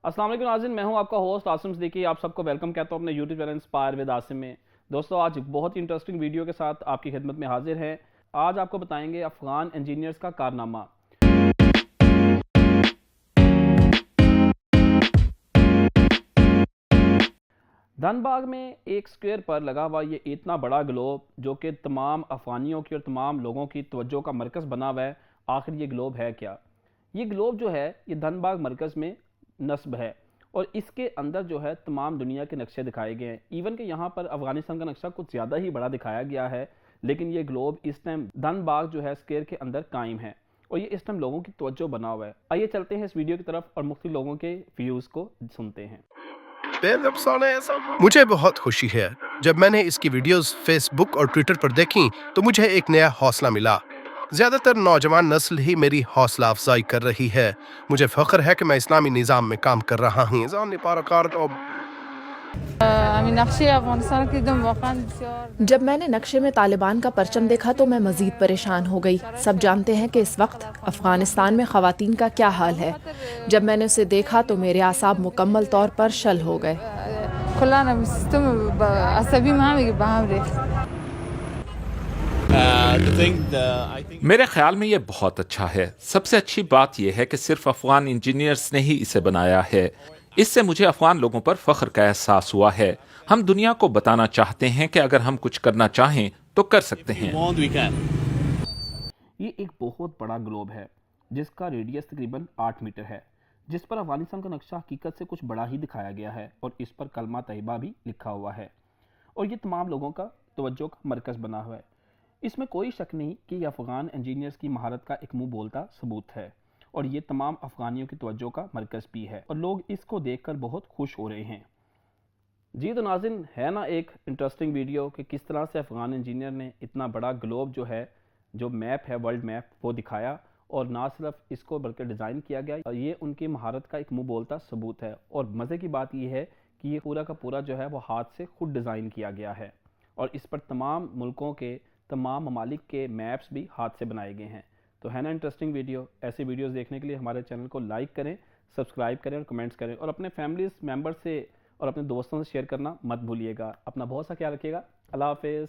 अस्सलाम वालेकुम नाज़रीन, मैं हूं आपका होस्ट आसिम सिद्दीकी। आप सबको वेलकम कहता हूं अपने YouTube channel inspire with Asim में। दोस्तों, आज एक बहुत ही इंटरेस्टिंग वीडियो के साथ आपकी खिदमत में हाजिर हैं। आज आपको बताएंगे अफ़गान इंजीनियर्स का कारनामा। धनबाग में एक स्क्वायर पर लगा हुआ ये इतना बड़ा ग्लोब, जो कि तमाम अफ़गानियों की और तमाम लोगों की तवज्जो का मरकज़ बना हुआ है। आखिर ये ग्लोब है क्या? ये ग्लोब जो है ये धनबाग मरकज़ में नस्ब है और इसके अंदर जो है तमाम दुनिया के नक्शे दिखाए गए हैं। इवन कि यहाँ पर अफ़गानिस्तान का नक्शा कुछ ज़्यादा ही बड़ा दिखाया गया है, लेकिन ये ग्लोब इस टाइम धनबाग जो है स्क्वायर के अंदर कायम है और ये इस टाइम लोगों की तवज्जो बना हुआ है। आइए चलते हैं इस वीडियो की तरफ और मुख्तलिफ लोगों के व्यूज़ को सुनते हैं। मुझे बहुत खुशी है जब मैंने इसकी वीडियोस फेसबुक और ट्विटर पर देखी तो मुझे एक नया हौसला मिला। ज्यादातर नौजवान नस्ल ही मेरी हौसला अफजाई कर रही है। मुझे फख्र है कि मैं इस्लामी निज़ाम में काम कर रहा हूँ। जब मैंने नक्शे में तालिबान का परचम देखा तो मैं मजीद परेशान हो गई। सब जानते हैं कि इस वक्त अफगानिस्तान में ख़वातीन का क्या हाल है। जब मैंने उसे देखा तो मेरे आसाब मुकम्मल तौर पर शल हो गए। मेरे ख्याल में ये बहुत अच्छा है। सबसे अच्छी बात यह है कि सिर्फ अफगान इंजीनियर्स ने ही इसे बनाया है। इससे मुझे अफगान लोगों पर फख्र का एहसास हुआ है। हम दुनिया को बताना चाहते हैं कि अगर हम कुछ करना चाहें तो कर सकते हैं। ये एक बहुत बड़ा ग्लोब है जिसका रेडियस तकरीबन 8 मीटर है, जिस पर अफगानिस्तान का नक्शा हकीकत से कुछ बड़ा ही दिखाया गया है और इस पर कलमा तैयबा भी लिखा हुआ है और ये तमाम लोगों का तवज्जो का मरकज़ बना हुआ है। इसमें कोई शक नहीं कि ये अफ़गान इंजीनियर्स की महारत का एक मुंह बोलता सबूत है और ये तमाम अफ़गानियों की तवज्जो का मरकज़ भी है और लोग इसको देखकर बहुत खुश हो रहे हैं। जी तो नाज़रीन, है ना एक इंटरेस्टिंग वीडियो कि किस तरह से अफ़गान इंजीनियर ने इतना बड़ा ग्लोब जो है, जो मैप है वर्ल्ड मैप, वो दिखाया और ना सिर्फ इसको बल्कि डिज़ाइन किया गया और ये उनकी महारत का एक मुंह बोलता सबूत है। और मज़े की बात ये है कि ये पूरा का पूरा जो है वो हाथ से खुद डिज़ाइन किया गया है और इस पर तमाम मुल्कों के, तमाम ममालिक के मैप्स भी हाथ से बनाए गए हैं। तो है ना इंटरेस्टिंग वीडियो। ऐसे वीडियोस देखने के लिए हमारे चैनल को लाइक करें, सब्सक्राइब करें और कमेंट्स करें और अपने फैमिली मेम्बर से और अपने दोस्तों से शेयर करना मत भूलिएगा। अपना बहुत सा ख्याल रखिएगा। अल्लाह हाफिज़।